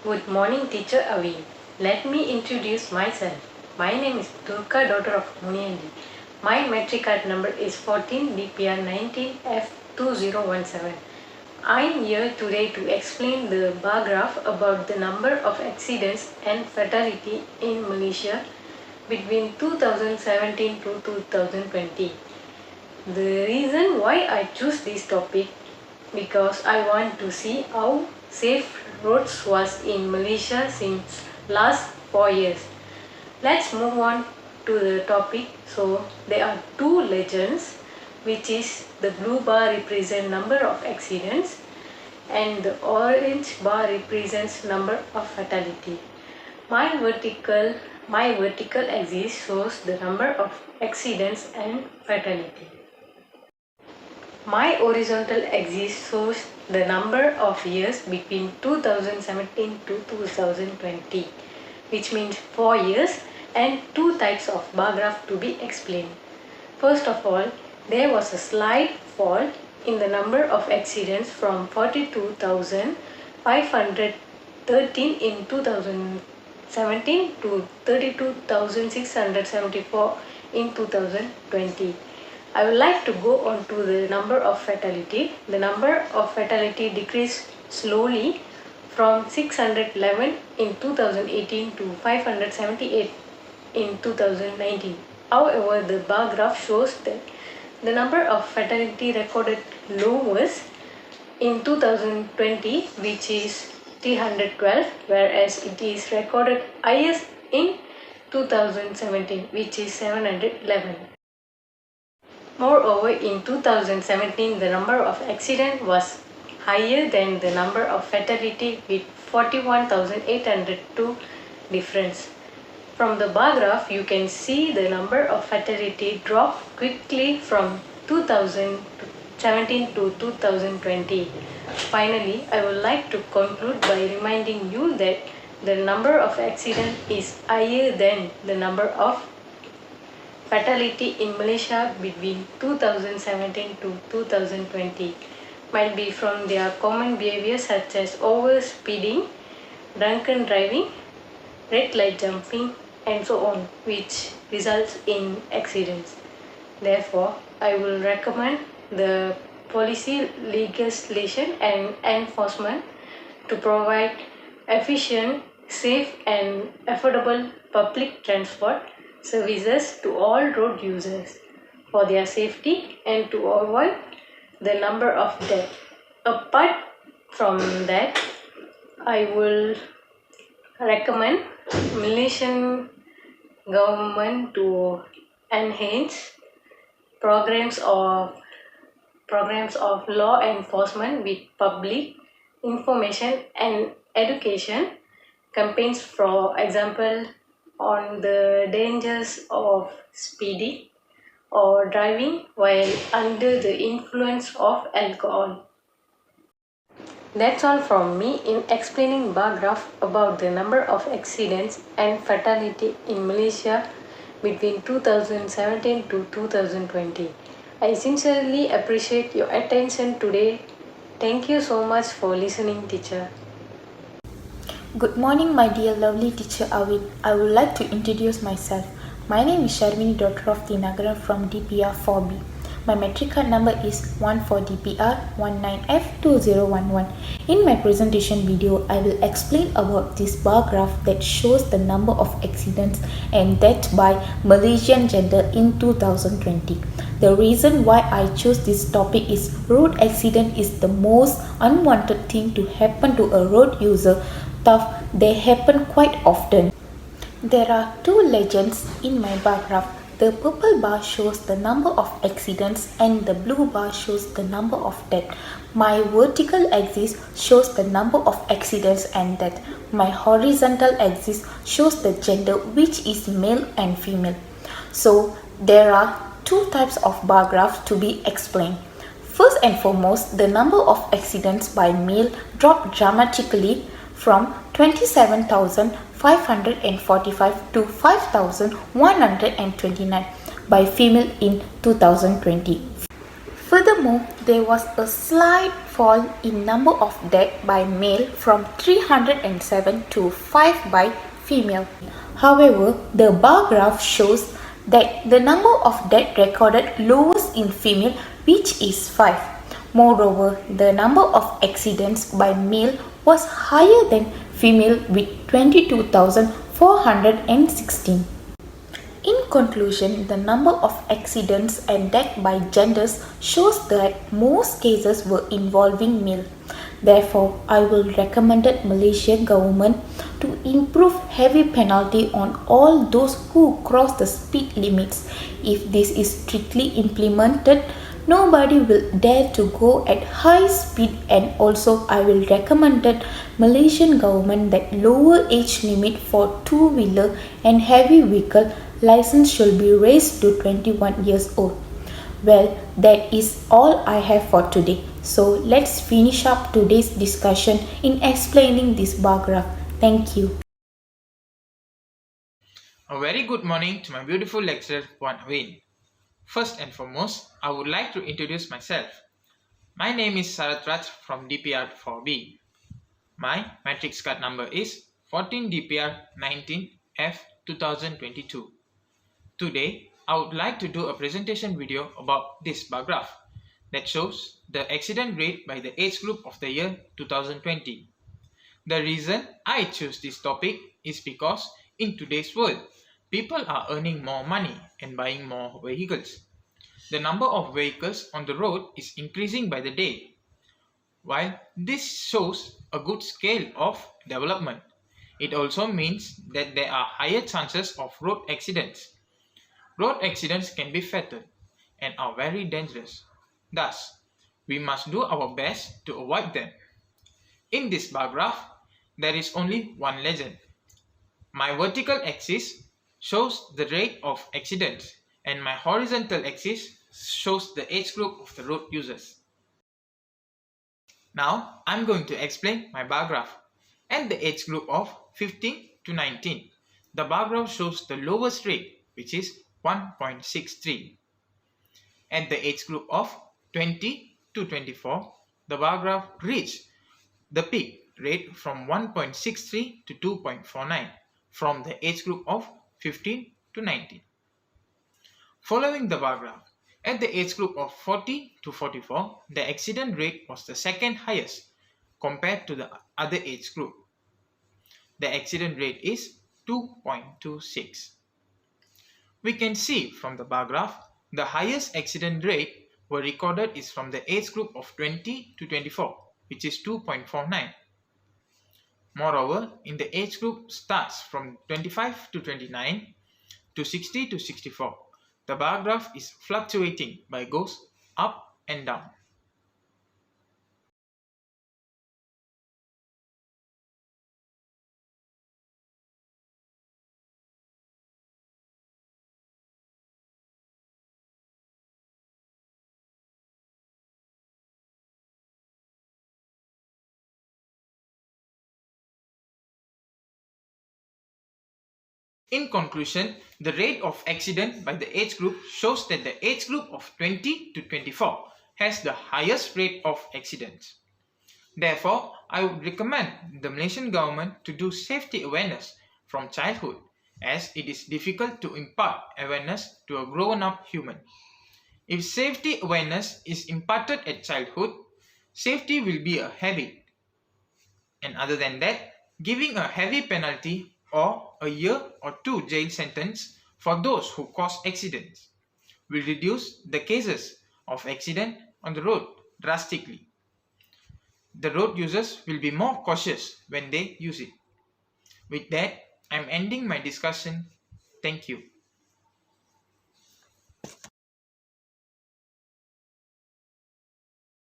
Good morning, Teacher Avi. Let me introduce myself. My name is Durga, daughter of Muniandi. My metric card number is 14 DPR 19F2017. I am here today to explain the bar graph about the number of accidents and fatality in Malaysia between 2017 to 2020. The reason why I choose this topic because I want to see how safe roads was in Malaysia since last 4 years. Let's move on to the topic. So there are two legends, which is the blue bar represents number of accidents and the orange bar represents number of fatality. My vertical axis shows the number of accidents and fatality. My horizontal axis shows the number of years between 2017 to 2020, which means 4 years and two types of bar graph to be explained. First of all, there was a slight fall in the number of accidents from 42,513 in 2017 to 32,674 in 2020. I would like to go on to the number of fatality. The number of fatality decreased slowly from 611 in 2018 to 578 in 2019. However, the bar graph shows that the number of fatality recorded lowest in 2020, which is 312, whereas it is recorded highest in 2017, which is 711. Moreover, in 2017, the number of accidents was higher than the number of fatality with 41,802 difference. From the bar graph, you can see the number of fatality dropped quickly from 2017 to 2020. Finally, I would like to conclude by reminding you that the number of accidents is higher than the number of fatality in Malaysia between 2017 to 2020 might be from their common behavior such as over speeding, drunken driving, red light jumping, and so on, which results in accidents. Therefore, I will recommend the policy, legislation and enforcement to provide efficient, safe and affordable public transport services to all road users for their safety and to avoid the number of deaths. Apart from that, I will recommend Malaysian government to enhance programs of law enforcement with public information and education campaigns, for example on the dangers of speeding or driving while under the influence of alcohol. That's all from me in explaining bar graph about the number of accidents and fatality in Malaysia between 2017 to 2020. I sincerely appreciate your attention today. Thank you so much for listening, teacher. Good morning, my dear lovely teacher Awit. I would like to introduce myself. My name is Sharmini, daughter of Tinagaran from DPR 4B. My metric card number is 14DPR 19F2011. In my presentation video, I will explain about this bar graph that shows the number of accidents and deaths by Malaysian gender in 2020. The reason why I chose this topic is road accident is the most unwanted thing to happen to a road user. They happen quite often. There are two legends in my bar graph. The purple bar shows the number of accidents and the blue bar shows the number of deaths. My vertical axis shows the number of accidents and deaths. My horizontal axis shows the gender, which is male and female. So there are two types of bar graphs to be explained. First and foremost, the number of accidents by male dropped dramatically from 27,545 to 5,129 by female in 2020. Furthermore, there was a slight fall in number of deaths by male from 307 to 5 by female. However, the bar graph shows that the number of deaths recorded lowest in female, which is 5. Moreover, the number of accidents by male was higher than female with 22,416. In conclusion, the number of accidents and death by genders shows that most cases were involving male. Therefore, I will recommend Malaysian government to improve heavy penalty on all those who cross the speed limits. If this is strictly implemented, nobody will dare to go at high speed, and also I will recommend Malaysian government that lower age limit for two-wheeler and heavy vehicle license should be raised to 21 years old. Well, that is all I have for today. So let's finish up today's discussion in explaining this bar graph. Thank you. A very good morning to my beautiful lecturer Puan Win. First and foremost, I would like to introduce myself. My name is Sarath Raj from DPR 4B. My matrix card number is 14 DPR 19F 2022. Today, I would like to do a presentation video about this bar graph that shows the accident rate by the age group of the year 2020. The reason I choose this topic is because in today's world, people are earning more money and buying more vehicles. The number of vehicles on the road is increasing by the day. While this shows a good scale of development, it also means that there are higher chances of road accidents. Road accidents can be fatal and are very dangerous. Thus, we must do our best to avoid them. In this bar graph, there is only one legend. My vertical axis shows the rate of accidents and my horizontal axis shows the age group of the road users. Now, I'm going to explain my bar graph. At the age group of 15 to 19, the bar graph shows the lowest rate, which is 1.63. At the age group of 20 to 24, the bar graph reached the peak rate from 1.63 to 2.49 from the age group of 15 to 19. Following the bar graph, at the age group of 40 to 44, the accident rate was the second highest compared to the other age group. The accident rate is 2.26. We can see from the bar graph, the highest accident rate were recorded is from the age group of 20 to 24, which is 2.49. Moreover, in the age group starts from 25 to 29 to 60 to 64, the bar graph is fluctuating but goes up and down. In conclusion, the rate of accident by the age group shows that the age group of 20 to 24 has the highest rate of accidents. Therefore, I would recommend the Malaysian government to do safety awareness from childhood, as it is difficult to impart awareness to a grown-up human. If safety awareness is imparted at childhood, safety will be a habit. And other than that, giving a heavy penalty or a year or two jail sentence for those who cause accidents will reduce the cases of accident on the road drastically. The road users will be more cautious when they use it. With that, I'm ending my discussion. Thank you.